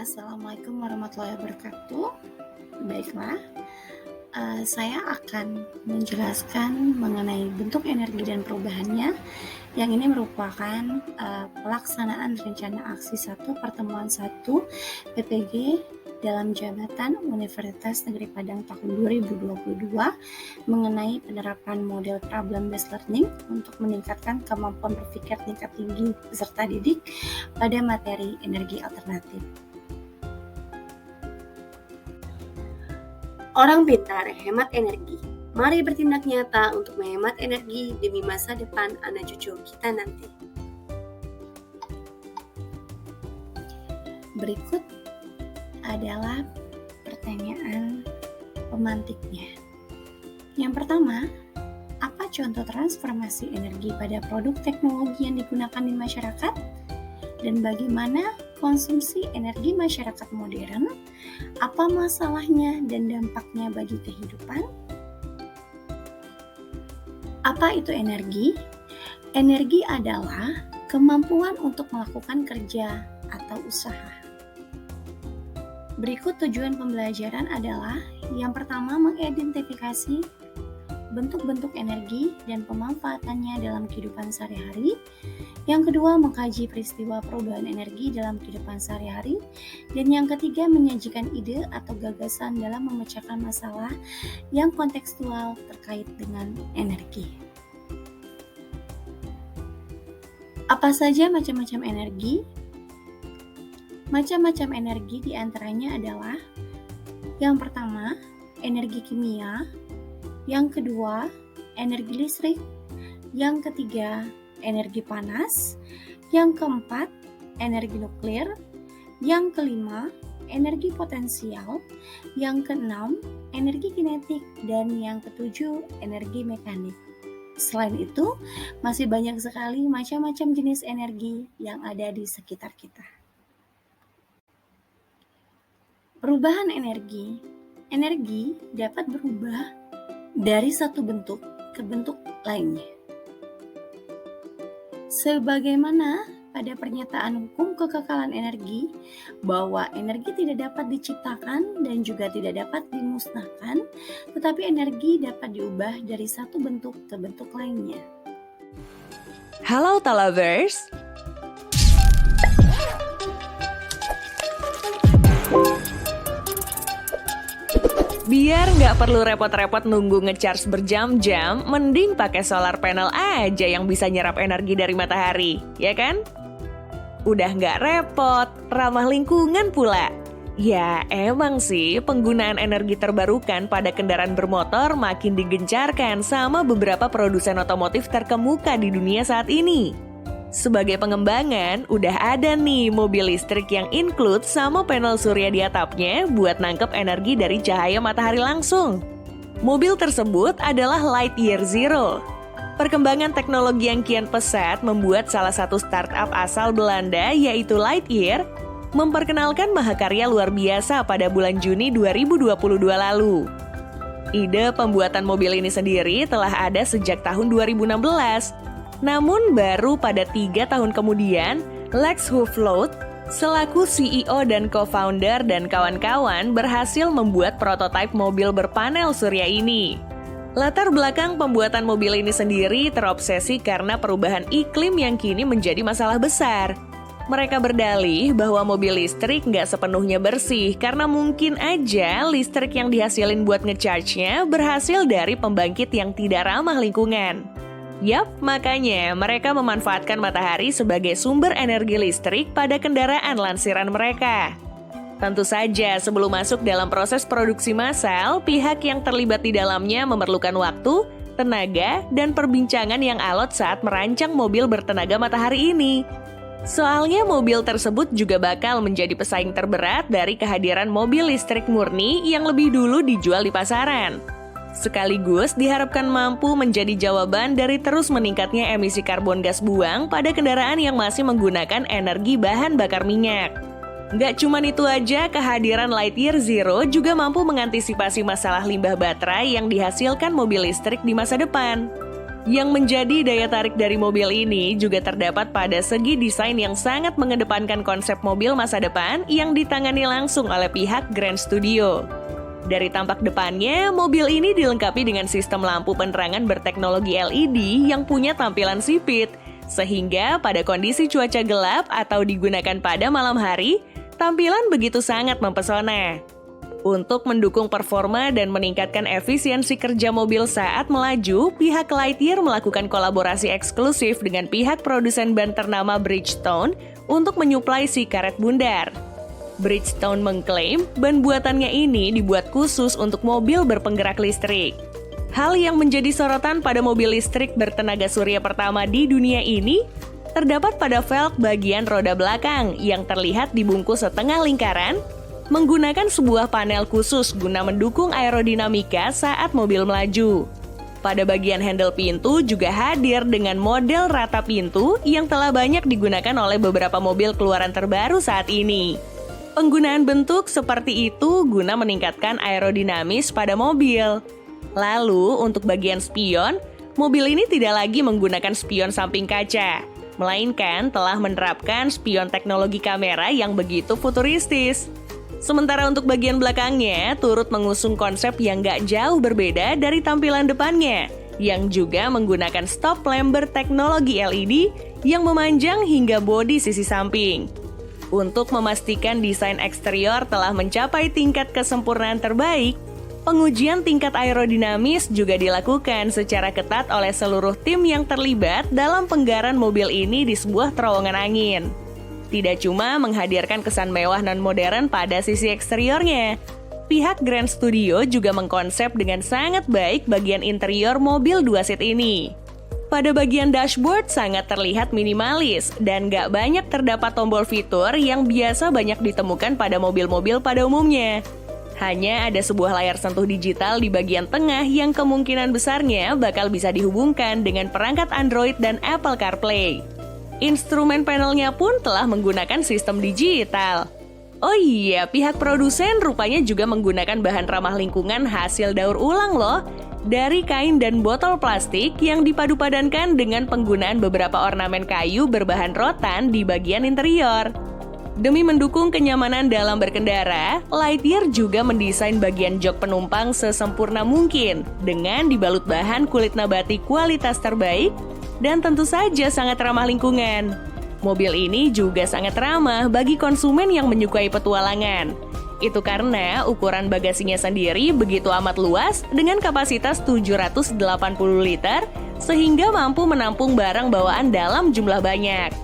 Assalamualaikum warahmatullahi wabarakatuh. Baiklah, saya akan menjelaskan mengenai bentuk energi dan perubahannya, yang ini merupakan pelaksanaan rencana aksi 1 pertemuan 1 PPG dalam jabatan Universitas Negeri Padang tahun 2022 mengenai penerapan model problem based learning untuk meningkatkan kemampuan berpikir tingkat tinggi peserta didik pada materi energi alternatif. Orang pintar hemat energi. Mari bertindak nyata untuk menghemat energi demi masa depan anak cucu kita nanti. Berikut adalah pertanyaan pemantiknya. Yang pertama, apa contoh transformasi energi pada produk teknologi yang digunakan di masyarakat? Dan bagaimana konsumsi energi masyarakat modern? Apa masalahnya dan dampaknya bagi kehidupan? Apa itu energi? Energi adalah kemampuan untuk melakukan kerja atau usaha. Berikut tujuan pembelajaran adalah yang pertama, mengidentifikasi bentuk-bentuk energi dan pemanfaatannya dalam kehidupan sehari-hari. Yang kedua, mengkaji peristiwa perubahan energi dalam kehidupan sehari-hari. Dan yang ketiga, menyajikan ide atau gagasan dalam memecahkan masalah yang kontekstual terkait dengan energi. Apa saja macam-macam energi? Macam-macam energi diantaranya adalah yang pertama, energi kimia, yang kedua, energi listrik, yang ketiga, energi panas, yang keempat, energi nuklir, yang kelima, energi potensial, yang keenam, energi kinetik, dan yang ketujuh, energi mekanik. Selain itu, masih banyak sekali macam-macam jenis energi yang ada di sekitar kita. Perubahan energi. Energi dapat berubah dari satu bentuk ke bentuk lainnya. Sebagaimana pada pernyataan hukum kekekalan energi bahwa energi tidak dapat diciptakan dan juga tidak dapat dimusnahkan, tetapi energi dapat diubah dari satu bentuk ke bentuk lainnya. Halo Talavers. Biar nggak perlu repot-repot nunggu ngecharge berjam-jam, mending pakai solar panel aja yang bisa nyerap energi dari matahari, ya kan? Udah nggak repot, ramah lingkungan pula. Ya, emang sih penggunaan energi terbarukan pada kendaraan bermotor makin digencarkan sama beberapa produsen otomotif terkemuka di dunia saat ini. Sebagai pengembangan, udah ada nih mobil listrik yang include sama panel surya di atapnya buat nangkep energi dari cahaya matahari langsung. Mobil tersebut adalah Lightyear Zero. Perkembangan teknologi yang kian pesat membuat salah satu startup asal Belanda yaitu Lightyear memperkenalkan mahakarya luar biasa pada bulan Juni 2022 lalu. Ide pembuatan mobil ini sendiri telah ada sejak tahun 2016. Namun baru pada 3 tahun kemudian, Lex Hufloat selaku CEO dan co-founder dan kawan-kawan berhasil membuat prototipe mobil berpanel surya ini. Latar belakang pembuatan mobil ini sendiri terobsesi karena perubahan iklim yang kini menjadi masalah besar. Mereka berdalih bahwa mobil listrik nggak sepenuhnya bersih karena mungkin aja listrik yang dihasilin buat ngecharge-nya berhasil dari pembangkit yang tidak ramah lingkungan. Yap, makanya mereka memanfaatkan matahari sebagai sumber energi listrik pada kendaraan lansiran mereka. Tentu saja sebelum masuk dalam proses produksi massal, pihak yang terlibat di dalamnya memerlukan waktu, tenaga, dan perbincangan yang alot saat merancang mobil bertenaga matahari ini. Soalnya mobil tersebut juga bakal menjadi pesaing terberat dari kehadiran mobil listrik murni yang lebih dulu dijual di pasaran. Sekaligus diharapkan mampu menjadi jawaban dari terus meningkatnya emisi karbon gas buang pada kendaraan yang masih menggunakan energi bahan bakar minyak. Nggak cuma itu aja, kehadiran Lightyear Zero juga mampu mengantisipasi masalah limbah baterai yang dihasilkan mobil listrik di masa depan. Yang menjadi daya tarik dari mobil ini juga terdapat pada segi desain yang sangat mengedepankan konsep mobil masa depan yang ditangani langsung oleh pihak Grand Studio. Dari tampak depannya, mobil ini dilengkapi dengan sistem lampu penerangan berteknologi LED yang punya tampilan sipit, sehingga pada kondisi cuaca gelap atau digunakan pada malam hari, tampilan begitu sangat mempesona. Untuk mendukung performa dan meningkatkan efisiensi kerja mobil saat melaju, pihak Lightyear melakukan kolaborasi eksklusif dengan pihak produsen ban ternama Bridgestone untuk menyuplai si karet bundar. Bridgestone mengklaim ban buatannya ini dibuat khusus untuk mobil berpenggerak listrik. Hal yang menjadi sorotan pada mobil listrik bertenaga surya pertama di dunia ini terdapat pada velg bagian roda belakang yang terlihat dibungkus setengah lingkaran menggunakan sebuah panel khusus guna mendukung aerodinamika saat mobil melaju. Pada bagian handle pintu juga hadir dengan model rata pintu yang telah banyak digunakan oleh beberapa mobil keluaran terbaru saat ini. Penggunaan bentuk seperti itu guna meningkatkan aerodinamis pada mobil. Lalu, untuk bagian spion, mobil ini tidak lagi menggunakan spion samping kaca, melainkan telah menerapkan spion teknologi kamera yang begitu futuristis. Sementara untuk bagian belakangnya, turut mengusung konsep yang gak jauh berbeda dari tampilan depannya, yang juga menggunakan stop lamp berteknologi LED yang memanjang hingga bodi sisi samping. Untuk memastikan desain eksterior telah mencapai tingkat kesempurnaan terbaik, pengujian tingkat aerodinamis juga dilakukan secara ketat oleh seluruh tim yang terlibat dalam penggaran mobil ini di sebuah terowongan angin. Tidak cuma menghadirkan kesan mewah non modern pada sisi eksteriornya, pihak Grand Studio juga mengkonsep dengan sangat baik bagian interior mobil 2 seat ini. Pada bagian dashboard sangat terlihat minimalis dan gak banyak terdapat tombol fitur yang biasa banyak ditemukan pada mobil-mobil pada umumnya. Hanya ada sebuah layar sentuh digital di bagian tengah yang kemungkinan besarnya bakal bisa dihubungkan dengan perangkat Android dan Apple CarPlay. Instrumen panelnya pun telah menggunakan sistem digital. Oh iya, pihak produsen rupanya juga menggunakan bahan ramah lingkungan hasil daur ulang loh, dari kain dan botol plastik yang dipadu-padankan dengan penggunaan beberapa ornamen kayu berbahan rotan di bagian interior. Demi mendukung kenyamanan dalam berkendara, Lightyear juga mendesain bagian jok penumpang sesempurna mungkin dengan dibalut bahan kulit nabati kualitas terbaik dan tentu saja sangat ramah lingkungan. Mobil ini juga sangat ramah bagi konsumen yang menyukai petualangan. Itu karena ukuran bagasinya sendiri begitu amat luas dengan kapasitas 780 liter sehingga mampu menampung barang bawaan dalam jumlah banyak.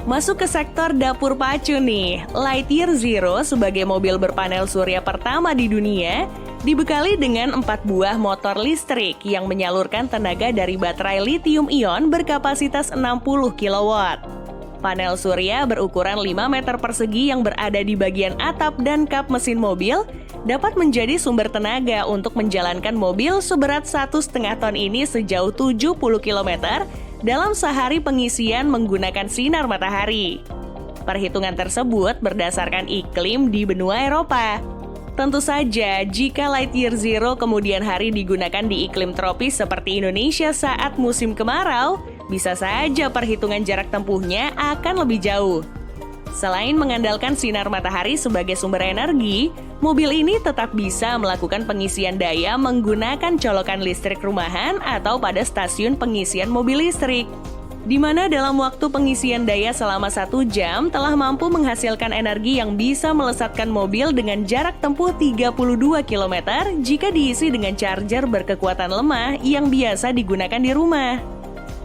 Masuk ke sektor dapur pacu nih, Lightyear Zero sebagai mobil berpanel surya pertama di dunia dibekali dengan 4 buah motor listrik yang menyalurkan tenaga dari baterai lithium-ion berkapasitas 60 kW. Panel surya berukuran 5 meter persegi yang berada di bagian atap dan kap mesin mobil dapat menjadi sumber tenaga untuk menjalankan mobil seberat 1,5 ton ini sejauh 70 km dalam sehari pengisian menggunakan sinar matahari. Perhitungan tersebut berdasarkan iklim di benua Eropa. Tentu saja, jika Lightyear Zero kemudian hari digunakan di iklim tropis seperti Indonesia saat musim kemarau, bisa saja perhitungan jarak tempuhnya akan lebih jauh. Selain mengandalkan sinar matahari sebagai sumber energi, mobil ini tetap bisa melakukan pengisian daya menggunakan colokan listrik rumahan atau pada stasiun pengisian mobil listrik, di mana dalam waktu pengisian daya selama 1 jam telah mampu menghasilkan energi yang bisa melesatkan mobil dengan jarak tempuh 32 km jika diisi dengan charger berkekuatan lemah yang biasa digunakan di rumah.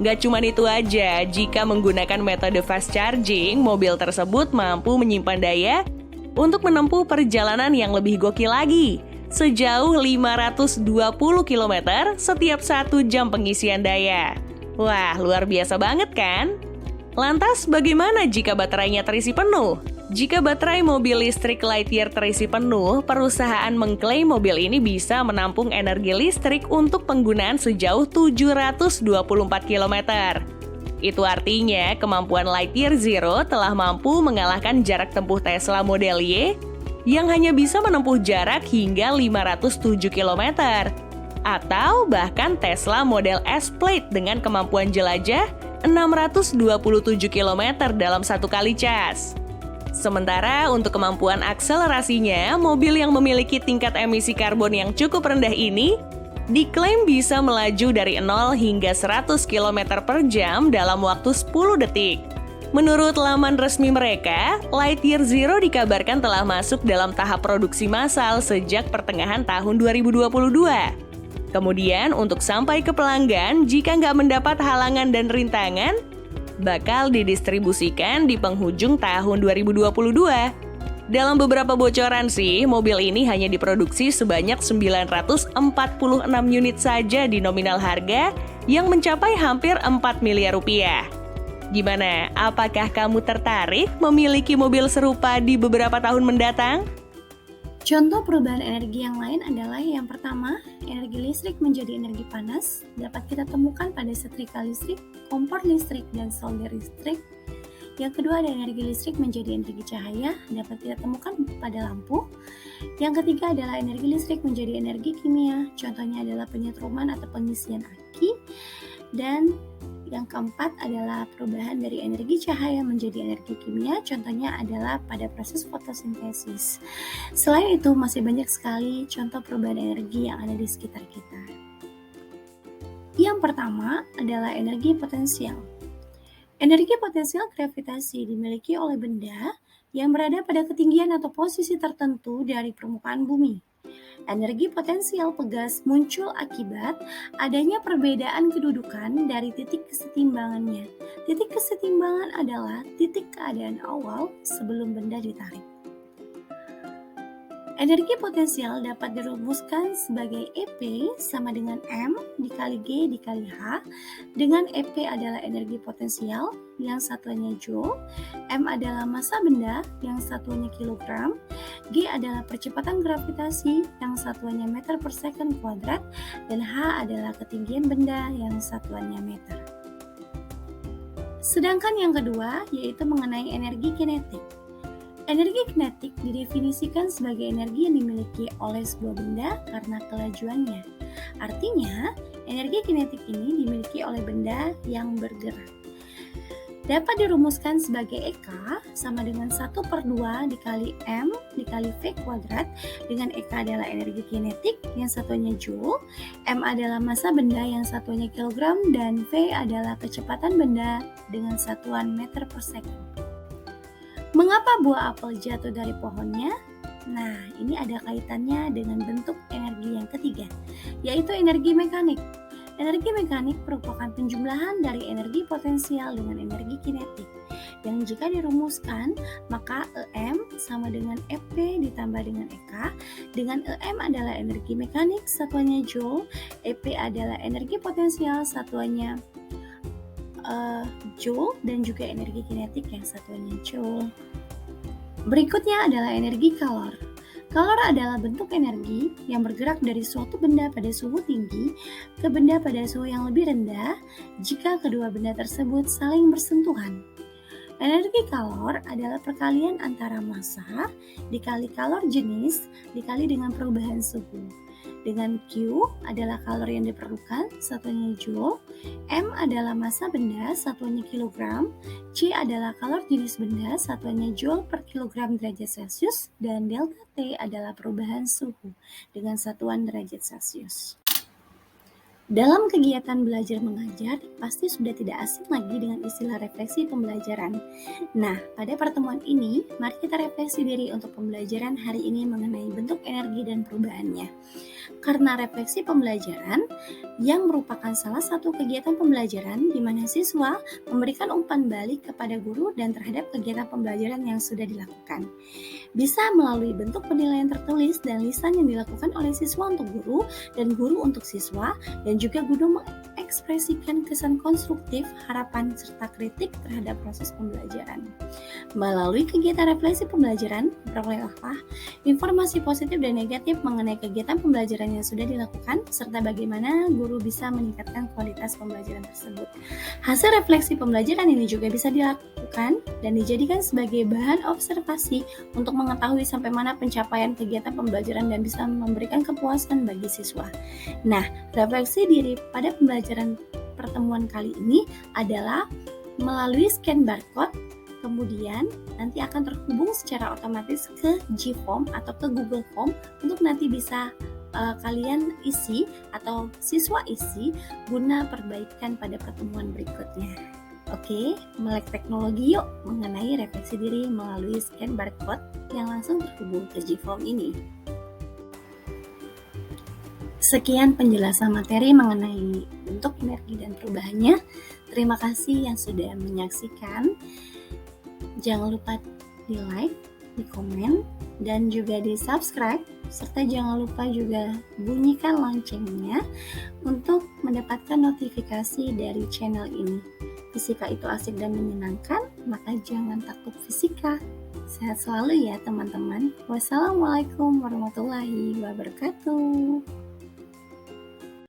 Gak cuma itu aja, jika menggunakan metode fast charging, mobil tersebut mampu menyimpan daya untuk menempuh perjalanan yang lebih gokil lagi, sejauh 520 km setiap 1 jam pengisian daya. Wah, luar biasa banget kan? Lantas, bagaimana jika baterainya terisi penuh? Jika baterai mobil listrik Lightyear terisi penuh, perusahaan mengklaim mobil ini bisa menampung energi listrik untuk penggunaan sejauh 724 km. Itu artinya kemampuan Lightyear Zero telah mampu mengalahkan jarak tempuh Tesla Model Y yang hanya bisa menempuh jarak hingga 507 km. Atau bahkan Tesla Model S Plaid dengan kemampuan jelajah 627 km dalam satu kali cas. Sementara untuk kemampuan akselerasinya, mobil yang memiliki tingkat emisi karbon yang cukup rendah ini diklaim bisa melaju dari 0 hingga 100 km per jam dalam waktu 10 detik. Menurut laman resmi mereka, Lightyear Zero dikabarkan telah masuk dalam tahap produksi massal sejak pertengahan tahun 2022. Kemudian untuk sampai ke pelanggan, jika nggak mendapat halangan dan rintangan, bakal didistribusikan di penghujung tahun 2022. Dalam beberapa bocoran sih, mobil ini hanya diproduksi sebanyak 946 unit saja di nominal harga yang mencapai hampir 4 miliar rupiah. Gimana? Apakah kamu tertarik memiliki mobil serupa di beberapa tahun mendatang? Contoh perubahan energi yang lain adalah yang pertama, energi listrik menjadi energi panas dapat kita temukan pada setrika listrik, kompor listrik, dan solder listrik. Yang kedua ada energi listrik menjadi energi cahaya dapat kita temukan pada lampu. Yang ketiga adalah energi listrik menjadi energi kimia, contohnya adalah penyetruman atau pengisian aki. Dan yang keempat adalah perubahan dari energi cahaya menjadi energi kimia, contohnya adalah pada proses fotosintesis. Selain itu, masih banyak sekali contoh perubahan energi yang ada di sekitar kita. Yang pertama adalah energi potensial. Energi potensial gravitasi dimiliki oleh benda yang berada pada ketinggian atau posisi tertentu dari permukaan bumi. Energi potensial pegas muncul akibat adanya perbedaan kedudukan dari titik kesetimbangannya. Titik kesetimbangan adalah titik keadaan awal sebelum benda ditarik. Energi potensial dapat dirumuskan sebagai EP sama dengan M dikali G dikali H, dengan EP adalah energi potensial yang satuannya Joule, M adalah massa benda yang satuannya kilogram, G adalah percepatan gravitasi yang satuannya meter per second kuadrat, dan H adalah ketinggian benda yang satuannya meter. Sedangkan yang kedua yaitu mengenai energi kinetik. Energi kinetik didefinisikan sebagai energi yang dimiliki oleh sebuah benda karena kelajuannya. Artinya, energi kinetik ini dimiliki oleh benda yang bergerak. Dapat dirumuskan sebagai EK sama dengan 1/2 dikali M dikali V kuadrat, dengan EK adalah energi kinetik yang satuannya Joule, M adalah massa benda yang satuannya kilogram, dan V adalah kecepatan benda dengan satuan meter per second. Mengapa buah apel jatuh dari pohonnya? Nah, ini ada kaitannya dengan bentuk energi yang ketiga, yaitu energi mekanik. Energi mekanik merupakan penjumlahan dari energi potensial dengan energi kinetik, yang jika dirumuskan, maka EM sama dengan EP ditambah dengan EK, dengan EM adalah energi mekanik, satuannya Joule, EP adalah energi potensial, satuannya Joule, dan juga energi kinetik yang satuannya Joule. Berikutnya adalah energi kalor. Kalor adalah bentuk energi yang bergerak dari suatu benda pada suhu tinggi ke benda pada suhu yang lebih rendah jika kedua benda tersebut saling bersentuhan. Energi kalor adalah perkalian antara massa dikali kalor jenis dikali dengan perubahan suhu. Dengan Q adalah kalor yang diperlukan, satuannya Joule, M adalah massa benda, satuannya kilogram, C adalah kalor jenis benda, satuannya Joule per kilogram derajat Celcius, dan delta T adalah perubahan suhu dengan satuan derajat Celcius. Dalam kegiatan belajar mengajar, pasti sudah tidak asing lagi dengan istilah refleksi pembelajaran. Nah, pada pertemuan ini, mari kita refleksi diri untuk pembelajaran hari ini mengenai bentuk energi dan perubahannya. Karena refleksi pembelajaran yang merupakan salah satu kegiatan pembelajaran di mana siswa memberikan umpan balik kepada guru dan terhadap kegiatan pembelajaran yang sudah dilakukan. Bisa melalui bentuk penilaian tertulis dan lisan yang dilakukan oleh siswa untuk guru dan guru untuk siswa, dan juga guru mengekspresikan kesan konstruktif, harapan, serta kritik terhadap proses pembelajaran. Melalui kegiatan refleksi pembelajaran, perolehlah informasi positif dan negatif mengenai kegiatan pembelajaran yang sudah dilakukan, serta bagaimana guru bisa meningkatkan kualitas pembelajaran tersebut. Hasil refleksi pembelajaran ini juga bisa dilakukan dan dijadikan sebagai bahan observasi untuk mengetahui sampai mana pencapaian kegiatan pembelajaran dan bisa memberikan kepuasan bagi siswa. Nah, refleksi diri pada pembelajaran pertemuan kali ini adalah melalui scan barcode, kemudian nanti akan terhubung secara otomatis ke Gform atau ke Google Form untuk nanti bisa kalian isi atau siswa isi guna perbaikan pada pertemuan berikutnya. Oke, melek teknologi yuk mengenai refleksi diri melalui scan barcode yang langsung terhubung ke Gform ini. Sekian penjelasan materi mengenai bentuk energi dan perubahannya. Terima kasih yang sudah menyaksikan. Jangan lupa di like, di komen, dan juga di subscribe. Serta jangan lupa juga bunyikan loncengnya untuk mendapatkan notifikasi dari channel ini. Fisika itu asik dan menyenangkan, maka jangan takut fisika. Sehat selalu ya teman-teman. Wassalamualaikum warahmatullahi wabarakatuh.